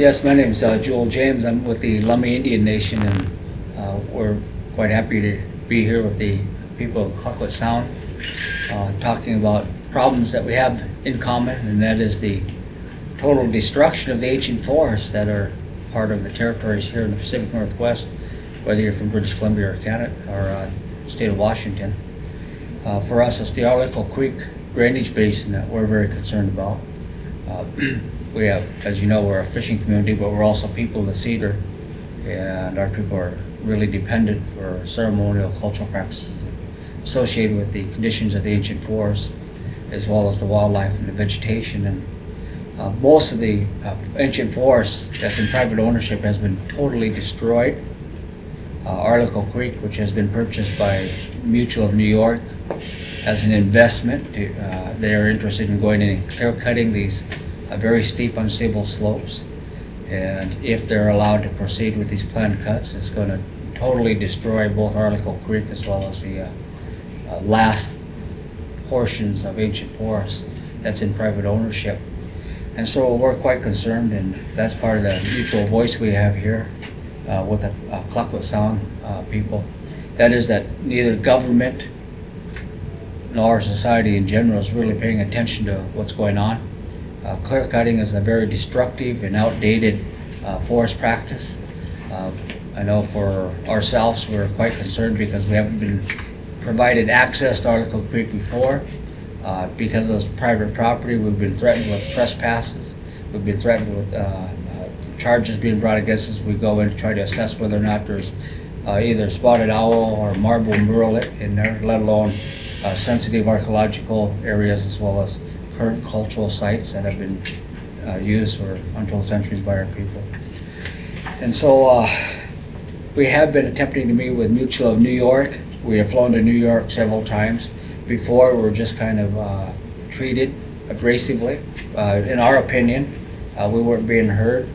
Yes, my name is Jewell James. I'm with the Lummi Nation, and we're quite happy to be here with the people of Clearcutting Sound, talking about problems that we have in common, and that is the total destruction of the ancient forests that are part of the territories here in the Pacific Northwest, whether you're from British Columbia or Canada or state of Washington. For us, it's the Arlecho Creek drainage basin that we're very concerned about. We have, as you know, we're a fishing community, but we're also people of the Cedar, and our people are really dependent for ceremonial cultural practices associated with the conditions of the ancient forests, as well as the wildlife and the vegetation. And most of the ancient forests that's in private ownership has been totally destroyed. Arlecho Creek, which has been purchased by Mutual of New York as an investment, they are interested in going in and clear cutting these very steep, unstable slopes. And if they're allowed to proceed with these planned cuts, it's going to totally destroy both Arlecho Creek as well as the last portions of ancient forests that's in private ownership. And so we're quite concerned, and that's part of the mutual voice we have here with the Clearcutting Sound people. That is that neither government nor society in general is really paying attention to what's going on. Clear cutting is a very destructive and outdated forest practice. I know for ourselves we're quite concerned because we haven't been provided access to Arlecho Creek before. Because of this private property, we've been threatened with trespasses. We've been threatened with charges being brought against us. We go in to try to assess whether or not there's either spotted owl or marble murrelet in there, let alone sensitive archaeological areas as well as current cultural sites that have been used for untold centuries by our people. And so we have been attempting to meet with Mutual of New York. We have flown to New York several times. Before, we were just kind of treated abrasively. In our opinion, we weren't being heard.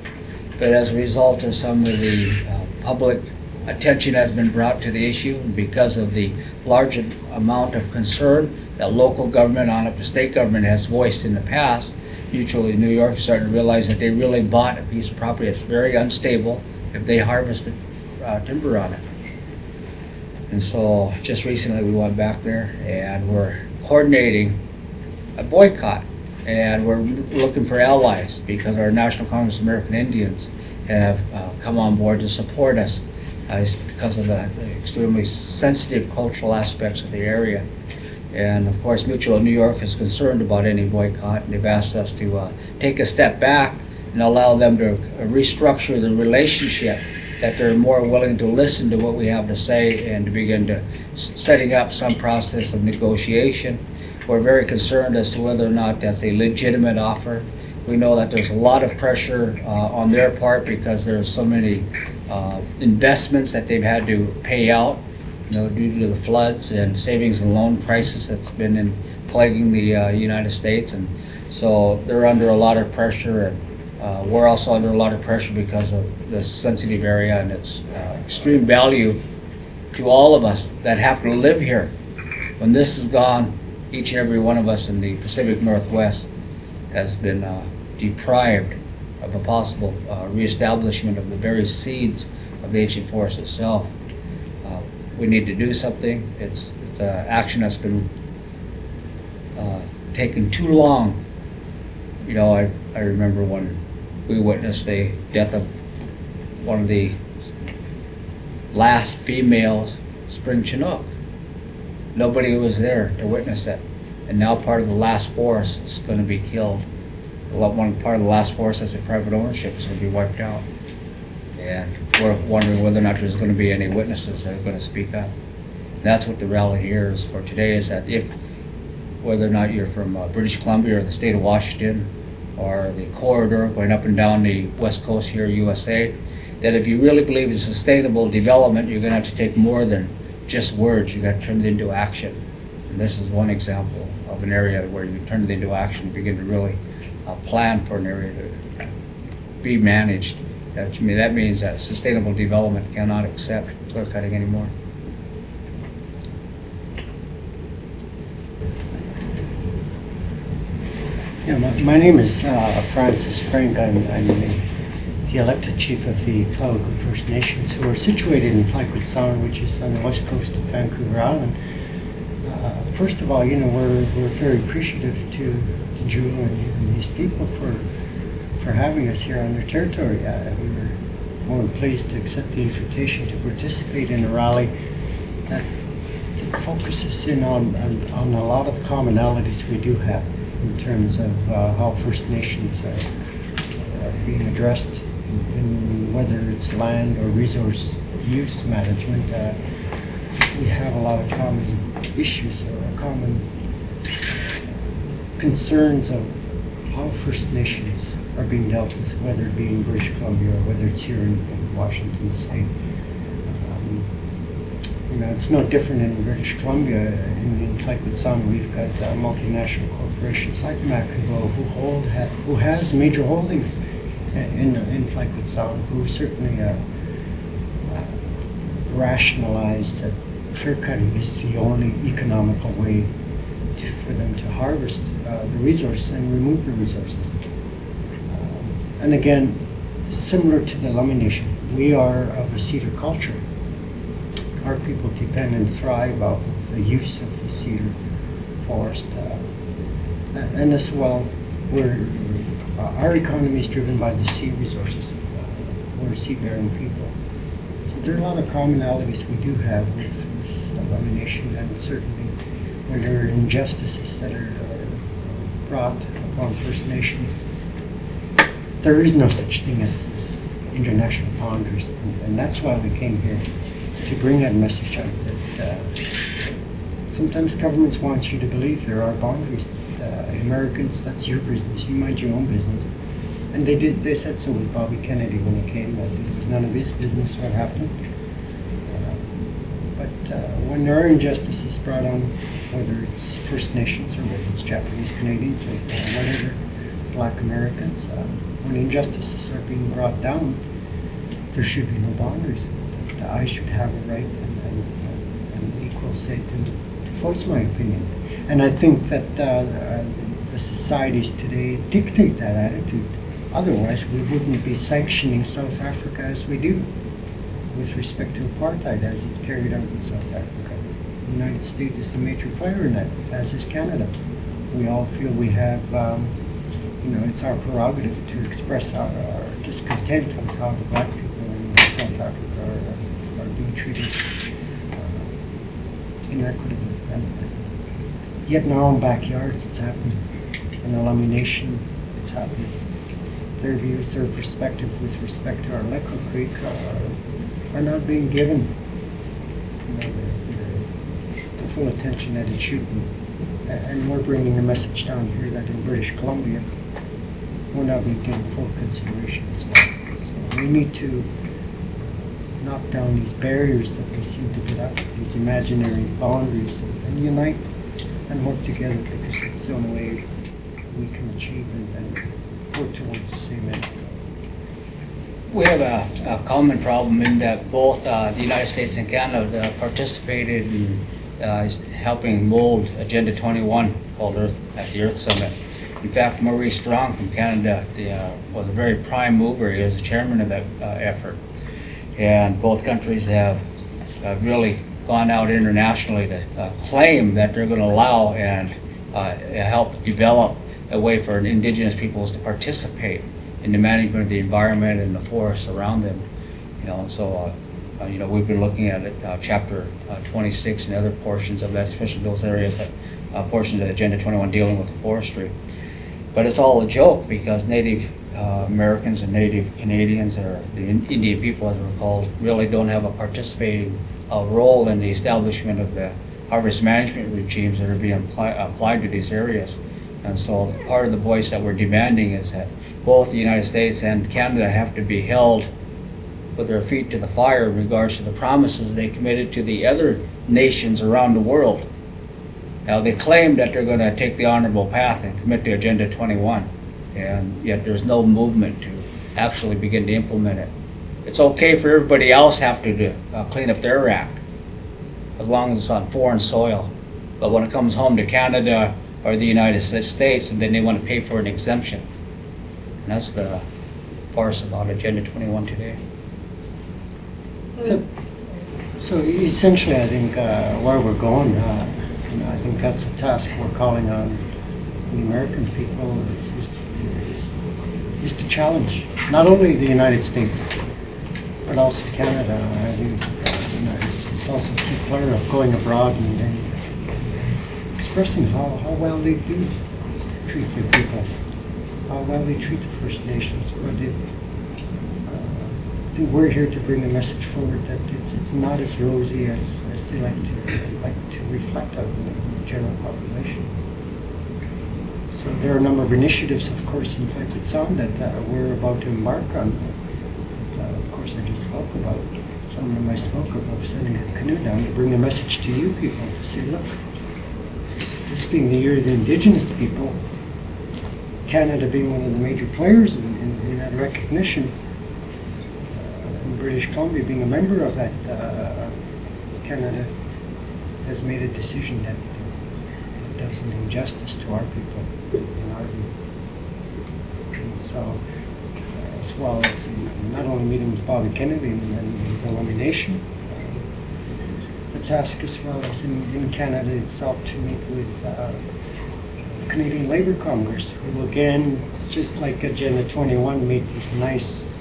But as a result of some of the public attention has been brought to the issue, and because of the large amount of concern that local government on up to state government has voiced in the past, Mutual of New York is starting to realize that they really bought a piece of property that's very unstable if they harvested timber on it. And so just recently we went back there and we're coordinating a boycott, and we're looking for allies because our National Congress of American Indians have come on board to support us because of the extremely sensitive cultural aspects of the area. And of course Mutual of New York is concerned about any boycott, and they've asked us to take a step back and allow them to restructure the relationship, that they're more willing to listen to what we have to say and to begin to setting up some process of negotiation. We're very concerned as to whether or not that's a legitimate offer. We know that there's a lot of pressure on their part because there's so many investments that they've had to pay out, due to the floods and savings and loan crisis that's been plaguing the United States. And so they're under a lot of pressure, and we're also under a lot of pressure because of this sensitive area and its extreme value to all of us that have to live here. When this is gone, each and every one of us in the Pacific Northwest has been deprived of a possible reestablishment of the very seeds of the ancient forest itself. We need to do something. It's action that's been taking too long. I remember when we witnessed the death of one of the last females, spring Chinook. Nobody was there to witness it, and now part of the last forest is going to be killed. One part of the last forest that's in private ownership is going to be wiped out, and we're wondering whether or not there's going to be any witnesses that are going to speak up. And that's what the rally here is for today, is that whether or not you're from British Columbia or the state of Washington or the corridor going up and down the west coast here, USA, that if you really believe in sustainable development, you're going to have to take more than just words. You got to turn it into action. And this is one example of an area where you turn it into action and begin to really plan for an area to be managed. To me, that means that sustainable development cannot accept clear cutting anymore. Yeah, my name is Francis Frank. I'm the the elected chief of the Tla-o-qui-aht First Nations, who are situated in Tla-o-qui-aht Sound, which is on the west coast of Vancouver Island. First of all, we're very appreciative to Jewell and these people for having us here on their territory. We were more pleased to accept the invitation to participate in a rally that focuses in on a lot of commonalities we do have in terms of how First Nations are being addressed, in whether it's land or resource use management. We have a lot of common issues or common concerns of how First Nations are being dealt with, whether it be in British Columbia or whether it's here in Washington State. It's no different in British Columbia. In Tla-o-qui-aht Sound, we've got multinational corporations like McIndoe who has major holdings in Tla-o-qui-aht Sound, who certainly rationalized that clearcutting is the only economical way for them to harvest the resources and remove the resources. And again, similar to the Lummi Nation, we are of a cedar culture. Our people depend and thrive off of the use of the cedar forest. And as well, our economy is driven by the sea resources. We're seafaring people. So there are a lot of commonalities we do have with the Lummi Nation, and certainly when there are injustices that are brought upon First Nations, there is no such thing as international boundaries, and that's why we came here, to bring that message out that sometimes governments want you to believe there are boundaries. That, Americans, that's your business. You mind your own business. And they did. They said so with Bobby Kennedy when he came. That it was none of his business what happened. But when there are injustices brought on, whether it's First Nations or whether it's Japanese Canadians or whatever, Black Americans, when injustices are being brought down, there should be no boundaries. I should have a right and equal say to voice my opinion. And I think that the societies today dictate that attitude. Otherwise, we wouldn't be sanctioning South Africa as we do with respect to apartheid as it's carried out in South Africa. The United States is a major player in that, as is Canada. We all feel we have, it's our prerogative to express our discontent with how the black people in South Africa are being treated inequitably. And yet in our own backyards it's happening. In the Lummi Nation it's happening. Their views, their perspective with respect to Arlecho Creek are not being given the full attention that it should be. And we're bringing a message down here that in British Columbia we're not being given full consideration as well. So we need to knock down these barriers that we seem to put up, these imaginary boundaries, and unite and work together, because it's the only way we can achieve and work towards the same end. We have a common problem in that both the United States and Canada participated in helping mold Agenda 21 called at the Earth Summit. In fact, Maurice Strong from Canada was a very prime mover. He was the chairman of that effort. And both countries have really gone out internationally to claim that they're going to allow and help develop a way for Indigenous peoples to participate in the management of the environment and the forests around them. And so we've been looking at it, Chapter 26 and other portions of that, especially those areas that portions of Agenda 21 dealing with forestry. But it's all a joke, because Native Americans and Native Canadians, or the Indian people as we're called, really don't have a participating role in the establishment of the harvest management regimes that are being applied to these areas. And so part of the voice that we're demanding is that both the United States and Canada have to be held with their feet to the fire in regards to the promises they committed to the other nations around the world. Now, they claim that they're going to take the honorable path and commit to Agenda 21, and yet there's no movement to actually begin to implement it. It's okay for everybody else have to clean up their act, as long as it's on foreign soil. But when it comes home to Canada or the United States, and then they want to pay for an exemption. And that's the force about Agenda 21 today. So essentially, I think where we're going, I think that's a task we're calling on the American people is to challenge not only the United States, but also Canada. I think it's also a key player of going abroad and expressing how well they do treat their peoples, how well they treat the First Nations. But I think we're here to bring a message forward that it's not as rosy as they like to reflect on the general population. So there are a number of initiatives, of course, in Clearcutting Sound that we're about to embark on. Of course, I just spoke about. Some of them I spoke about sending a canoe down to bring a message to you people to say, look, this being the year of the Indigenous people, Canada being one of the major players in that recognition, and British Columbia being a member of that, Canada has made a decision that does an injustice to our people, in our view. And so, as well as not only meeting with Bobby Kennedy and the Lummi Nation, the task as well as in Canada itself to meet with the Canadian Labour Congress, who again, just like Agenda 21, made these nice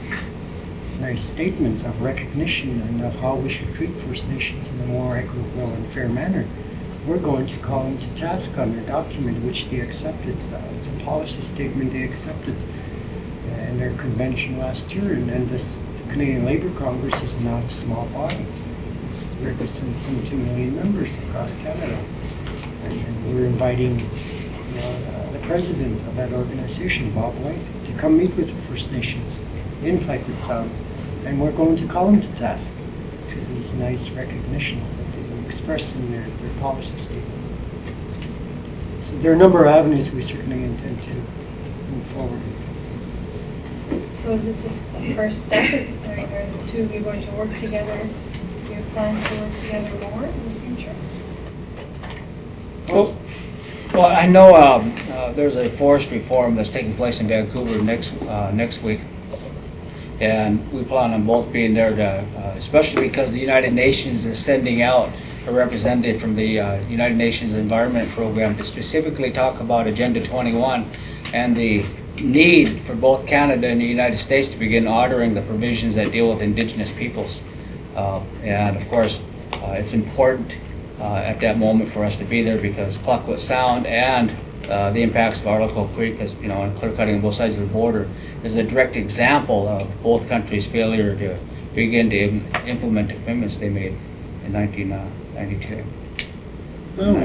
statements of recognition and of how we should treat First Nations in a more equitable and fair manner. We're going to call them to task on their document, which they accepted. It's a policy statement they accepted in their convention last year, and the Canadian Labour Congress is not a small body. It represents some 2 million members across Canada, and we're inviting the president of that organization, Bob White, to come meet with the First Nations in Clearcutting Sound, and we're going to call them to task to these nice recognitions that they express in their policy statements. So there are a number of avenues we certainly intend to move forward with. So is this a first step? Are the two of you going to work together? Do you plan to work together more in the future? Well, I know there's a forestry forum that's taking place in Vancouver next week, and we plan on both being there, especially because the United Nations is sending out a representative from the United Nations Environment Program to specifically talk about Agenda 21 and the need for both Canada and the United States to begin honoring the provisions that deal with Indigenous peoples. And of course, it's important at that moment for us to be there because Tla-o-qui-aht Sound and the impacts of Arlecho Creek, as you know, and clear-cutting on both sides of the border, is a direct example of both countries' failure to begin to implement the commitments they made in 1992. Well,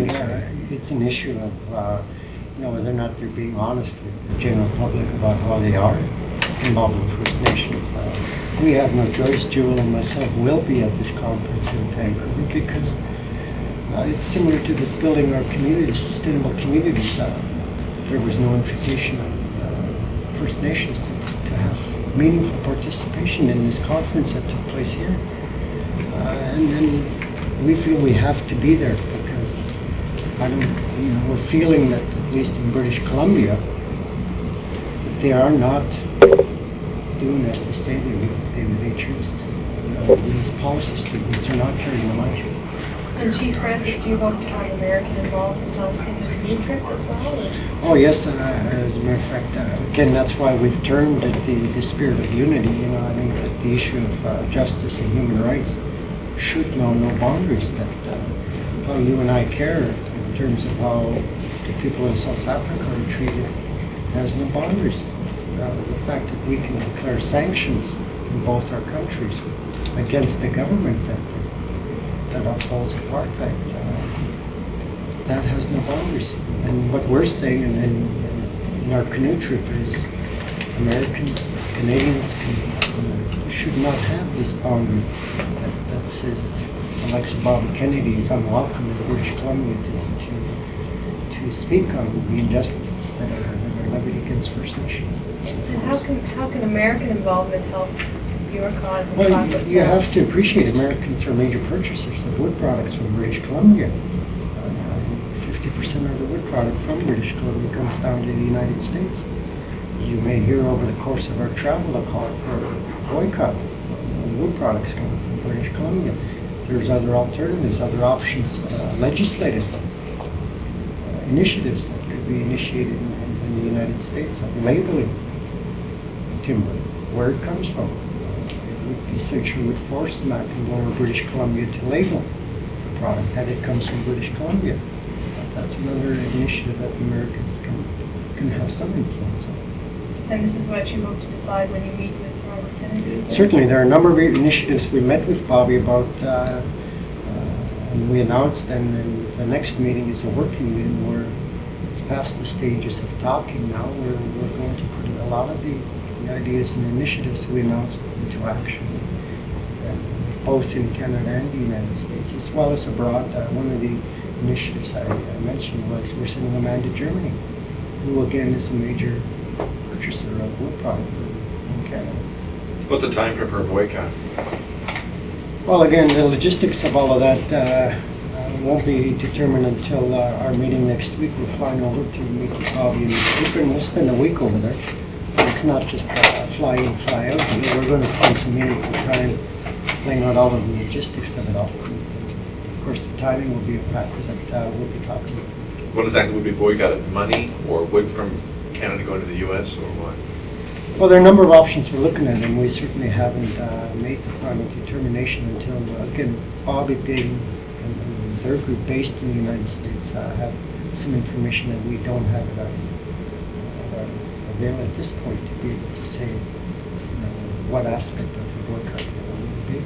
it's an issue of whether or not they're being honest with the general public about how they are involved in First Nations. We have no choice. Jewell and myself will be at this conference in Vancouver because it's similar to this building our communities, sustainable communities. There was no invitation of First Nations to have meaningful participation in this conference that took place here. And we feel we have to be there because we're feeling that, at least in British Columbia, that they are not doing as they say they choose to. These policy statements are not carrying them out. And Chief Francis, do you hope to have American involvement in the new trip as well? Or? Oh yes, as a matter of fact, again, that's why we've termed it the spirit of unity. I think that the issue of justice and human rights should know no boundaries. That how you and I care in terms of how the people in South Africa are treated has no boundaries. The fact that we can declare sanctions in both our countries against the government that upholds apartheid, that has no boundaries. And what we're saying in our canoe trip is Americans, Canadians should not have this boundary that says Alexa Bobby Kennedy is unwelcome in British Columbia to speak on the injustices that are levied against First Nations. And how can American involvement help your cause? And well, you have to appreciate Americans are major purchasers of wood products from British Columbia. 50% of the wood product from British Columbia comes down to the United States. You may hear over the course of our travel a call for boycott on wood products coming from British Columbia. There's other alternatives, other options, legislative initiatives that could be initiated in the United States of labeling timber, where it comes from. It would essentially would force Mackinac or British Columbia to label the product that it comes from British Columbia. But that's another initiative that the Americans can have some influence on. And this is what you hope to decide when you meet with Robert Kennedy? Certainly, there are a number of initiatives we met with Bobby about, and we announced, and then the next meeting is a working meeting where it's past the stages of talking now. We're going to put a lot of the ideas and initiatives we announced into action, both in Canada and the United States, as well as abroad. One of the initiatives I mentioned was we're sending a man to Germany, who again is a major purchaser of wood product in Canada. What's the time frame for a boycott? Well, again, the logistics of all of that won't be determined until our meeting next week. We're flying over to meet with Bobby in April. We'll spend a week over there. So it's not just fly in, fly out. We're going to spend some meaningful time laying out all of the logistics of it all. Of course, the timing will be a factor that we'll be talking about. What exactly would be boycotted? Money or wood from Canada going to the U.S. or what? Well, there are a number of options we're looking at, and we certainly haven't made the final determination until, again, Bobby being and their group based in the United States have some information that we don't have at our avail at this point to be able to say what aspect of the boycott there will be.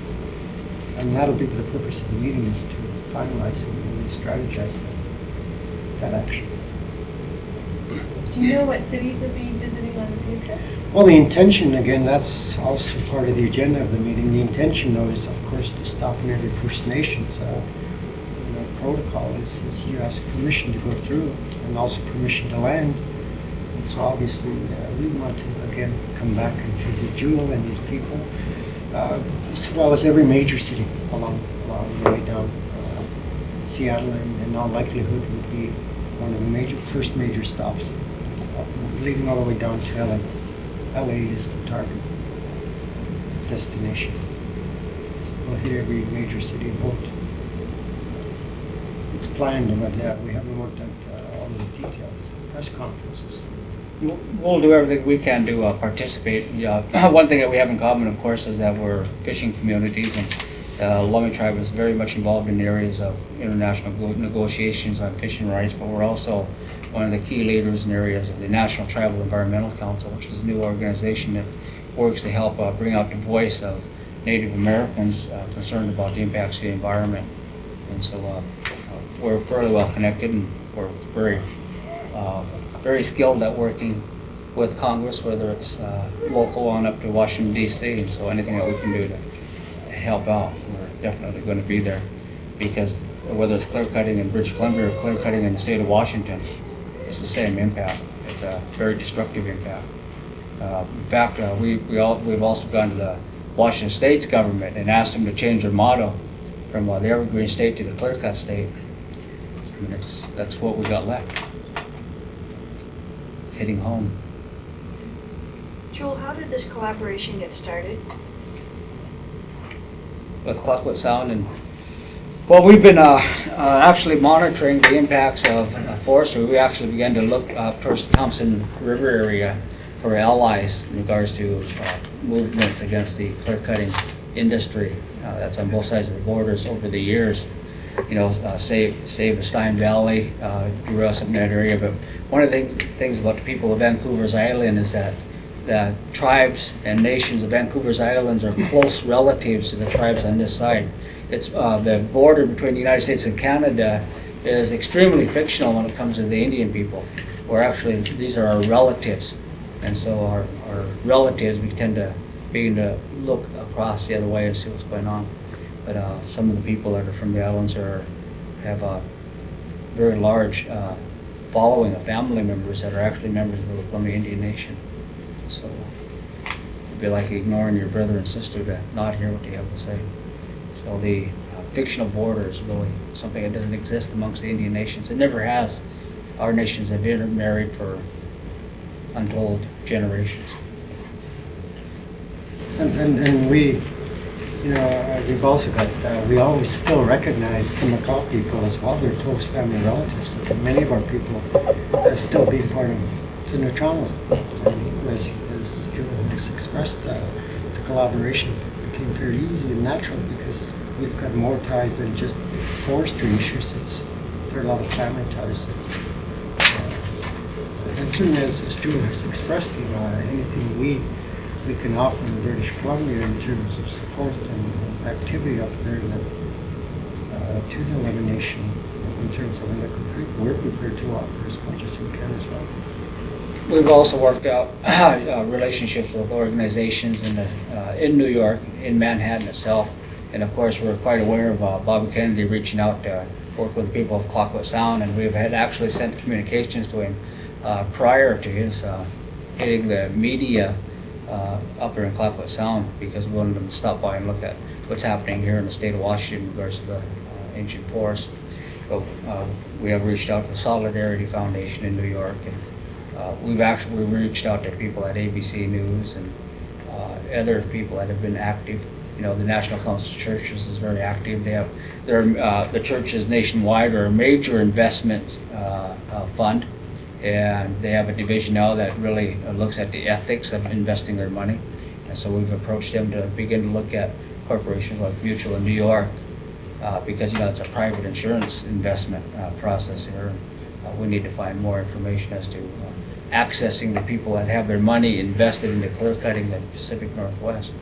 And that'll be the purpose of the meeting, is to finalize and strategize that action. Do you know what cities will be visiting on the field trip? Well, the intention, again, that's also part of the agenda of the meeting. The intention, though, is, of course, to stop in every First Nations. Protocol is you ask permission to go through and also permission to land. And so, obviously, we want to, again, come back and visit Jewell and his people, as well as every major city along the way down. Seattle, in all likelihood, would be one of the first major stops, leading all the way down to LA. LA is the target destination. So we'll hit every major city vote. It's planned, but we haven't worked out all the details. Press conferences. We'll do everything we can to participate. One thing that we have in common, of course, is that we're fishing communities, and the Lummi tribe is very much involved in areas of international negotiations on fishing rights, but we're also one of the key leaders in areas of the National Tribal Environmental Council, which is a new organization that works to help bring out the voice of Native Americans concerned about the impacts of the environment. And so we're fairly well connected, and we're very skilled at working with Congress, whether it's local on up to Washington, D.C. And so anything that we can do to help out, we're definitely going to be there, because whether it's clear cutting in British Columbia or clear cutting in the state of Washington, it's the same impact. It's a very destructive impact. In fact, we've also gone to the Washington State's government and asked them to change their motto from the Evergreen State to the Clear Cut State. I mean, that's what we got left. It's hitting home. Jewell, how did this collaboration get started? With Tla-o-qui-aht Sound, and well, we've been actually monitoring the impacts of forestry. We actually began to look towards the Thompson River area for allies in regards to movements against the clear cutting industry that's on both sides of the borders over the years. Save the Stein Valley, grew us up in that area. But one of the things about the people of Vancouver's Island is that the tribes and nations of Vancouver's Islands are close relatives to the tribes on this side. It's the border between the United States and Canada is extremely fictional when it comes to the Indian people. Where actually these are our relatives, and so our relatives, we tend to begin to look across the other way and see what's going on. But some of the people that are from the islands have a very large following of family members that are actually members of the Lummi Indian Nation. So it'd be like ignoring your brother and sister to not hear what they have to say. So the fictional border is really something that doesn't exist amongst the Indian nations. It never has. Our nations have intermarried for untold generations. And we, we've also got, we always still recognize the Macaw people as well. They're close family relatives. And many of our people still being part of the Neutrons. As Jewell has expressed, the collaboration became very easy and natural because we've got more ties than just forestry issues. There are a lot of family ties. And certainly, as Jewell has expressed, anything we can offer in British Columbia in terms of support and activity up there to the Lummi Nation in terms of Arlecho Creek, we're prepared to offer as much as we can as well. We've also worked out relationships with organizations in New York, in Manhattan itself, and of course we're quite aware of Bobby Kennedy reaching out to work with the people of Tla-o-qui-aht Sound, and we've had actually sent communications to him prior to his hitting the media up there in Tla-o-qui-aht Sound, because we wanted them to stop by and look at what's happening here in the state of Washington in regards to the ancient forest. But we have reached out to the Solidarity Foundation in New York, and we've reached out to people at ABC News and other people that have been active. The National Council of Churches is very active. They have the churches nationwide are a major investment fund, and they have a division now that really looks at the ethics of investing their money. And so we've approached them to begin to look at corporations like Mutual in New York, because it's a private insurance investment process here. We need to find more information as to accessing the people that have their money invested into clearcutting the Pacific Northwest.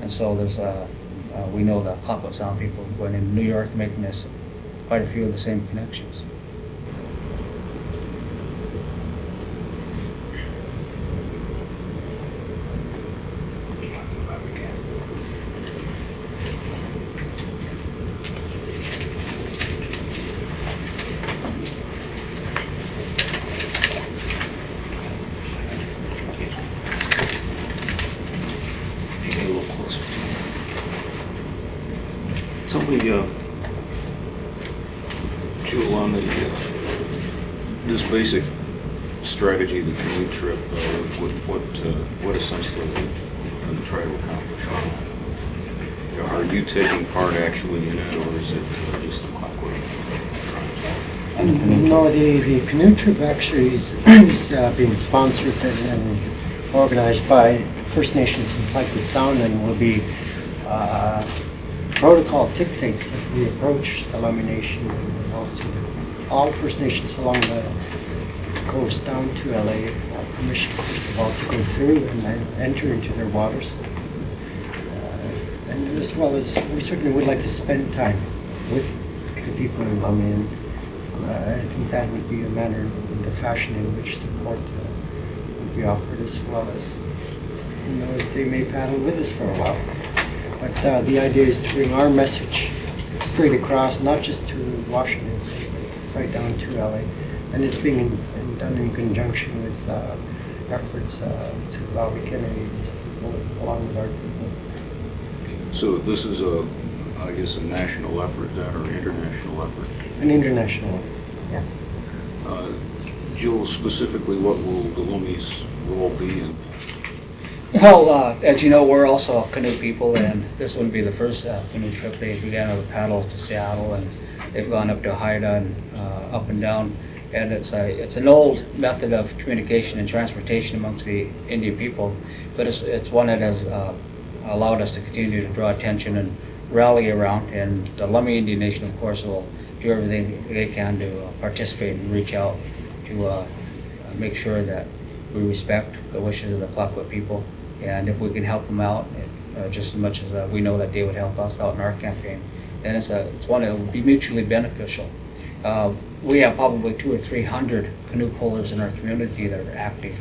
And so there's we know the Tla-o-qui-aht Sound people going into New York, making this quite a few of the same connections. Tell me, Jewell, on this basic strategy, the canoe trip, what essentially are you trying to accomplish? Are you taking part actually in it, or is it just the clockwork? No, the canoe trip actually is being sponsored and organized by First Nations in Tla-o-qui-aht Sound, and will be protocol dictates that we approach the Lummi Nation and also all First Nations along the coast down to LA, permission first of all to go through and then enter into their waters. And as well as we certainly would like to spend time with the people in Lummi, and I think that would be a manner in the fashion in which support would be offered, as well as as they may paddle with us for a while. But the idea is to bring our message straight across, not just to Washington State, but right down to LA. And it's being done in conjunction with efforts to Bobby Kennedy's people along with our people. So this is I guess a national effort, or an international effort? An international effort, yeah. Jewell, specifically, what will the Lummi's role be in? Well, as you know, we're also canoe people, and this wouldn't be the first canoe trip. They began with paddle to Seattle, and they've gone up to Haida and up and down. And it's an old method of communication and transportation amongst the Indian people, but it's one that has allowed us to continue to draw attention and rally around. And the Lummi Indian Nation, of course, will do everything they can to participate and reach out to make sure that we respect the wishes of the Tla-o-qui-aht people. And if we can help them out, just as much as we know that they would help us out in our campaign, then it's one that will be mutually beneficial. We have probably 200 or 300 canoe pullers in our community that are active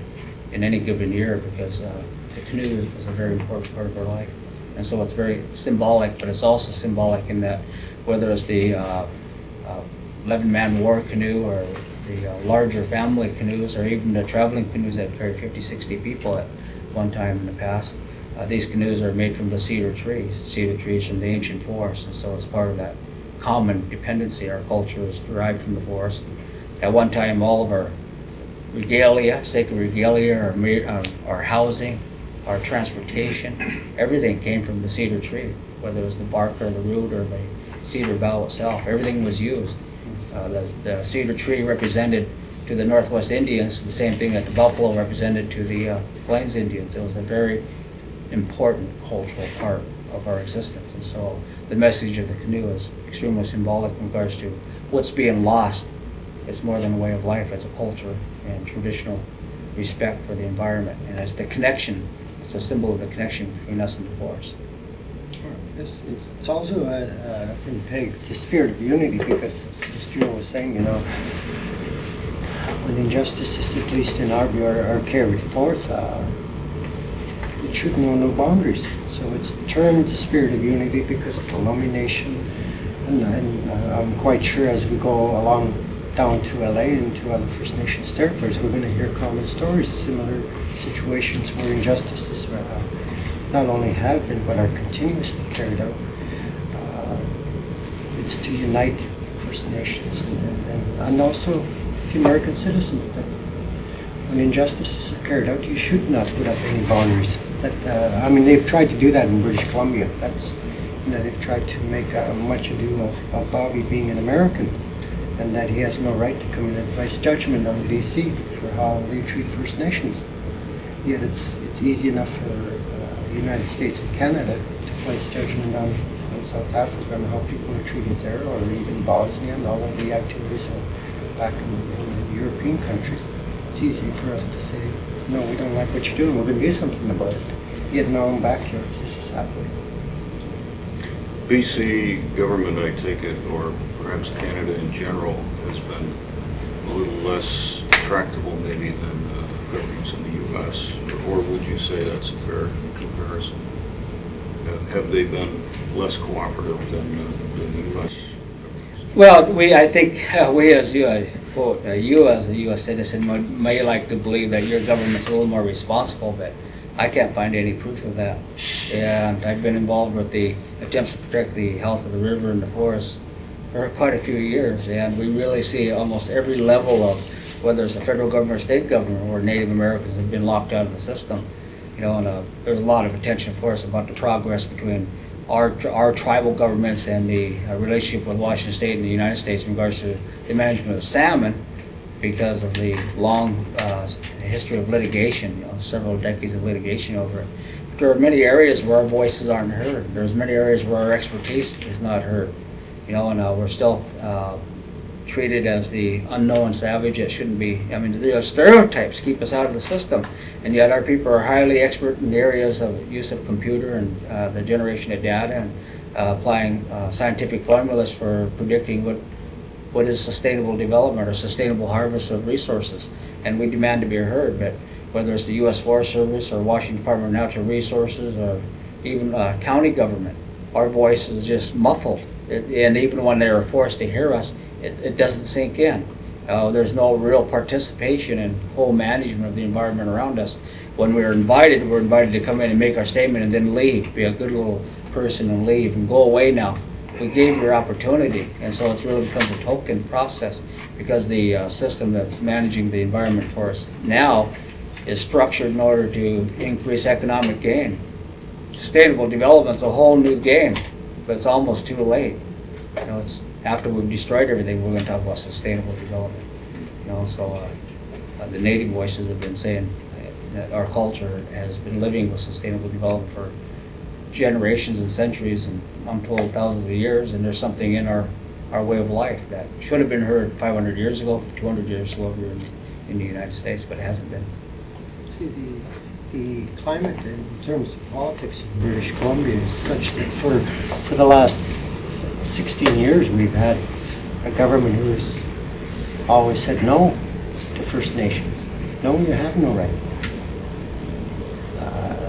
in any given year, because the canoe is a very important part of our life. And so it's very symbolic, but it's also symbolic in that whether it's the 11-man war canoe or the larger family canoes, or even the traveling canoes that carry 50, 60 people at one time in the past, these canoes are made from the cedar trees from the ancient forest, and so it's part of that common dependency. Our culture is derived from the forest. At one time, all of our regalia, sacred regalia, our housing, our transportation, everything came from the cedar tree, whether it was the bark or the root or the cedar bough itself. Everything was used. The cedar tree represented to the Northwest Indians the same thing that the buffalo represented to the Plains Indians. It was a very important cultural part of our existence. And so the message of the canoe is extremely symbolic in regards to what's being lost. It's more than a way of life, it's a culture and traditional respect for the environment. And it's the connection, it's a symbol of the connection between us and the forest. It's also been pegged to spirit of unity because, as Jewell was saying, you know, when injustices, at least in our view, are carried forth, it should know no boundaries. So it's turned to spirit of unity because the Lummi Nation, and I'm quite sure as we go along down to LA and to other First Nations territories, we're going to hear common stories, similar situations where injustices not only have been but are continuously carried out. It's to unite First Nations and also the American citizens that when injustices are carried out, you should not put up any boundaries. I mean, they've tried to do that in British Columbia. That's, you know, they've tried to make much ado of Bobby being an American, and that he has no right to come in and place judgment on DC for how they treat First Nations. Yet it's easy enough for the United States and Canada to place judgment on South Africa and how people are treated there, or even Bosnia and all of the activities back in the European countries. It's easy for us to say, no, we don't like what you're doing, we're going to do something about it. Yet in our own backyards, this is happening. BC government, I take it, or perhaps Canada in general, has been a little less tractable maybe than governments in the U.S., or would you say that's a fair comparison? Have they been less cooperative than the U.S.? Well, I think we as you, quote, you as a U.S. citizen may like to believe that your government's a little more responsible, but I can't find any proof of that. And I've been involved with the attempts to protect the health of the river and the forest for quite a few years, and we really see almost every level of, whether it's the federal government or state government, where Native Americans have been locked out of the system. You know, and there's a lot of attention, of course, about the progress between our tribal governments and the relationship with Washington State and the United States in regards to the management of salmon, because of the long history of litigation, you know, several decades of litigation over it. But there are many areas where our voices aren't heard. There's many areas where our expertise is not heard. You know, and we're still treated as the unknown savage that shouldn't be. I mean, the stereotypes keep us out of the system, and yet our people are highly expert in the areas of use of computer and the generation of data and applying scientific formulas for predicting what is sustainable development or sustainable harvest of resources. And we demand to be heard, but whether it's the U.S. Forest Service or Washington Department of Natural Resources or even county government, our voice is just muffled. And even when they are forced to hear us, it doesn't sink in. There's no real participation in whole management of the environment around us. When we're invited to come in and make our statement and then leave, be a good little person and leave and go away now. We gave your opportunity, and so it really becomes a token process, because the system that's managing the environment for us now is structured in order to increase economic gain. Sustainable development's a whole new game, but it's almost too late. You know, it's after we've destroyed everything, we're going to talk about sustainable development. You know, so the Native voices have been saying that our culture has been living with sustainable development for generations and centuries and untold thousands of years, and there's something in our way of life that should have been heard 500 years ago, 200 years ago here in the United States, but it hasn't been. See, the climate in terms of politics in British Columbia is such that for the last 16 years we've had a government who has always said no to First Nations. No, you have no right.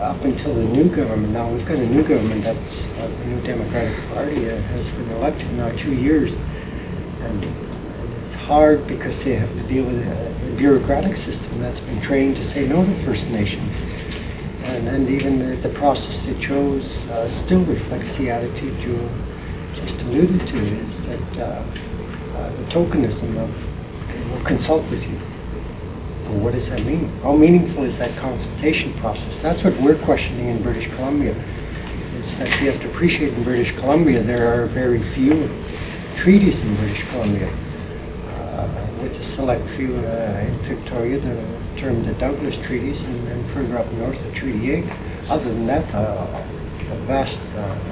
Up until the new government, now we've got a new government, that's the new Democratic Party has been elected now 2 years, and it's hard because they have to deal with a bureaucratic system that's been trained to say no to First Nations, and even the process they chose still reflects the attitude Jewell just alluded to, is that the tokenism of, okay, we'll consult with you. But what does that mean? How meaningful is that consultation process? That's what we're questioning in British Columbia. Is that you have to appreciate in British Columbia there are very few treaties in British Columbia. With a select few in Victoria, termed the Douglas treaties, and further up north the Treaty 8. Other than that, a vast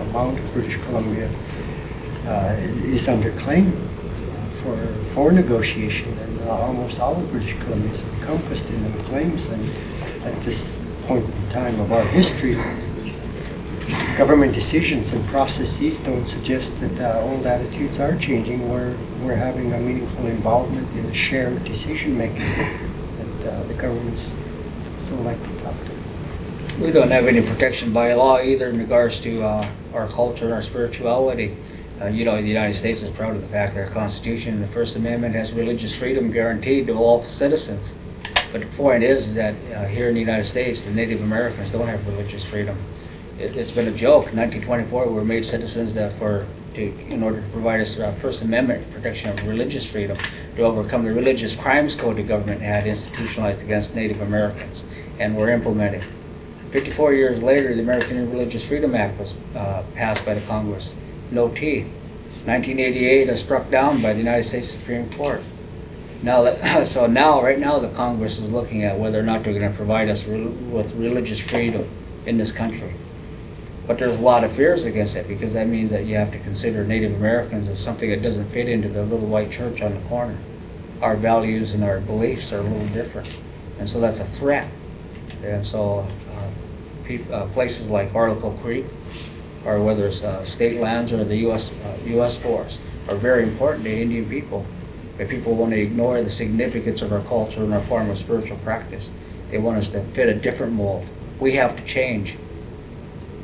amount of British Columbia is under claim for negotiation, and almost all of British Columbia is encompassed in the claims. And at this point in time of our history, government decisions and processes don't suggest that old attitudes are changing. We're having a meaningful involvement in the shared decision making that the governments so like to talk to. We don't have any protection by law either in regards to our culture and our spirituality. You know, the United States is proud of the fact that our Constitution and the First Amendment has religious freedom guaranteed to all citizens. But the point is that here in the United States, the Native Americans don't have religious freedom. It's been a joke. In 1924, we were made citizens in order to provide us First Amendment protection of religious freedom to overcome the religious crimes code the government had institutionalized against Native Americans and were implementing. 54 years later, the American Religious Freedom Act was passed by the Congress. No teeth. 1988 is struck down by the United States Supreme Court. Right now, the Congress is looking at whether or not they're going to provide us with religious freedom in this country. But there's a lot of fears against it, because that means that you have to consider Native Americans as something that doesn't fit into the little white church on the corner. Our values and our beliefs are a little different, and so that's a threat. And so places like Arlecho Creek, or whether it's state lands or the U.S. forests, are very important to Indian people. But people want to ignore the significance of our culture and our form of spiritual practice. They want us to fit a different mold. We have to change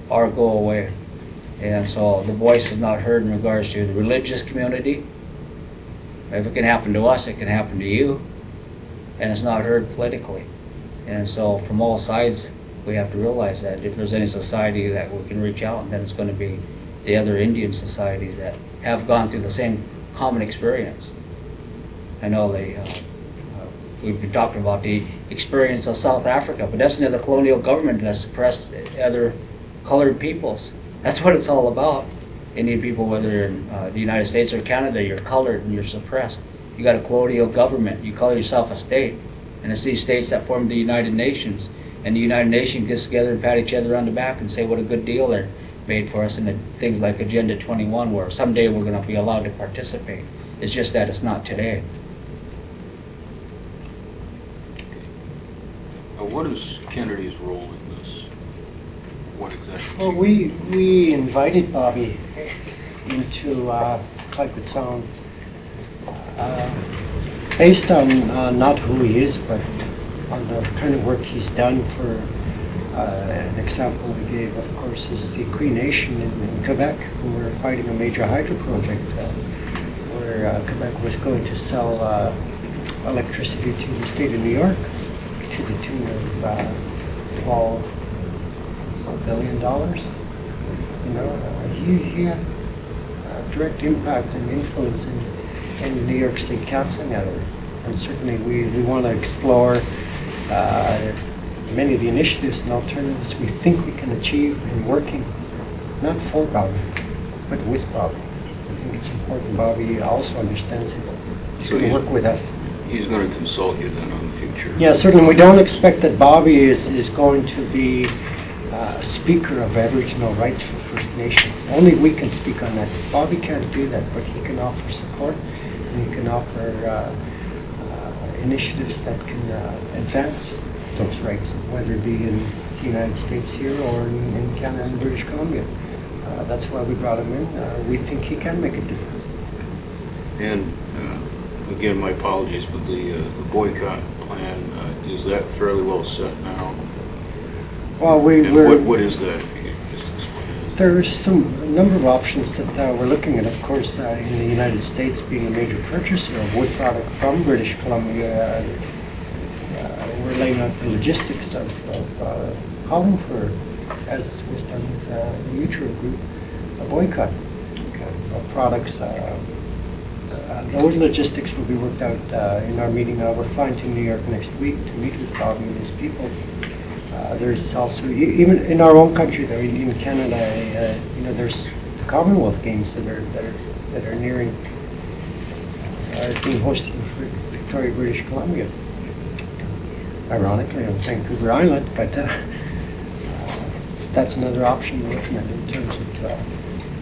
or go away. And so the voice is not heard in regards to the religious community. If it can happen to us, it can happen to you. And it's not heard politically. And so from all sides, we have to realize that if there's any society that we can reach out, then it's going to be the other Indian societies that have gone through the same common experience. I know we've been talking about the experience of South Africa, but that's another colonial government that suppressed other colored peoples. That's what it's all about. Indian people, whether you're in the United States or Canada, you're colored and you're suppressed. You got a colonial government. You call yourself a state. And it's these states that form the United Nations. And the United Nations gets together and pat each other on the back and say what a good deal they're made for us, and things like Agenda 21, where someday we're going to be allowed to participate. It's just that it's not today. What is Kennedy's role in this? What exactly? Well, we invited Bobby into Clearcutting Sound based on not who he is, but on the kind of work he's done. For an example we gave, of course, is the Lummi Nation in Quebec, who were fighting a major hydro project where Quebec was going to sell electricity to the state of New York to the tune of $12 billion. You know, he had a direct impact and influence in New York State canceling that order. And certainly we want to explore many of the initiatives and alternatives we think we can achieve in working, not for Bobby, but with Bobby. I think it's important Bobby also understands it. He's going to work with us. He's going to consult you then on the future. Yeah, certainly. We don't expect that Bobby is going to be a speaker of Aboriginal rights for First Nations. Only we can speak on that. Bobby can't do that, but he can offer support, and he can offer initiatives that can advance those rights, whether it be in the United States here or in Canada and British Columbia. That's why we brought him in. We think he can make a difference. And again, my apologies, but the boycott plan, is that fairly well set now? Well, what is that? If you could just explain. There's a number of options that we're looking at. Of course, in the United States, being a major purchaser of wood product from British Columbia, we're laying out the logistics of calling for, as was done with the Mutual Group, a boycott of products those logistics will be worked out in our meeting. We're flying to New York next week to meet with Bobby and his people. There's also, even in our own country, though, in Canada, you know, there's the Commonwealth Games that are nearing, are being hosted in Victoria, British Columbia. Ironically, on Vancouver Island, but that's another option we're looking at in terms of.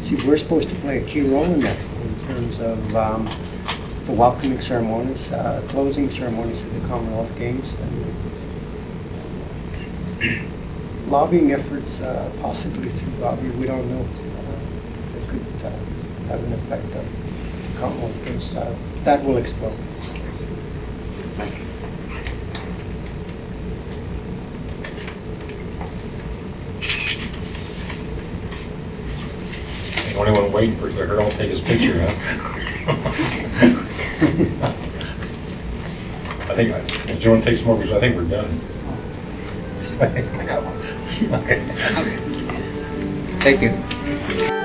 See, we're supposed to play a key role in that, in terms of the welcoming ceremonies, closing ceremonies of the Commonwealth Games, and lobbying efforts, possibly through Bobby, we don't know, that could have an effect on the Commonwealth Games. That will explode. Thank you. The only one waiting for the girl to take his picture, huh? I think, if Joan takes more pictures, I think we're done. Thank you.